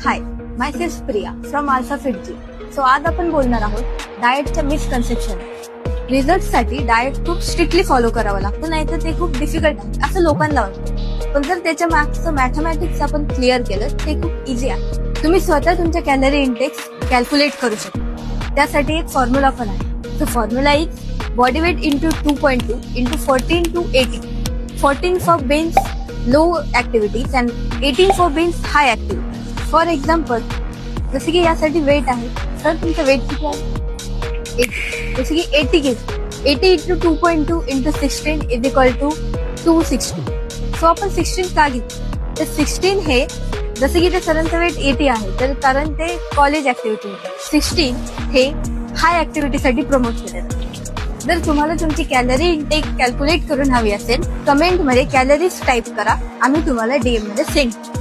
High, my self Priya from alpha fit gym. So आज आपण बोलणार आहोत डाएटच्या मिसकन्सेप्शन. रिझल्ट साठी डाएट खूप स्ट्रिक्टली फॉलो करावं लागतं, नाही तर ते खूप डिफिकल्ट आहे असं लोकांना वाटतं. पण जर त्याच्या मागचं मॅथमॅटिक्स आपण क्लिअर केलं ते खूप इझी आहे. तुम्ही स्वतः तुमच्या कॅलरी इंटेक्स कॅल्क्युलेट करू शकता. त्यासाठी एक फॉर्म्युला पण आहे. तो formula is body weight into 2.2 into 14 to 18. 14 for beings low activities and 18 for beings high activity. For example, जसे की यासाठी वेट आहे, सर तुमचं वेट किती आहे? जसे की 80 kg. 80 into 2.2 into 16 is equal to 260. So आपण 16 का घेतो? तर 16 हे जसे की ते सरांचं वेट 80 आहे, तर कारण ते कॉलेज ऍक्टिव्हिटी होते. 16 हे हाय ऍक्टिव्हिटीसाठी प्रमोट केले जाते. जर तुम्हाला तुमची कॅलरी इंटेक कॅल्क्युलेट करून हवी असेल, कमेंट मध्ये कॅलरीज टाईप करा, आम्ही तुम्हाला DM मध्ये सेंड करू.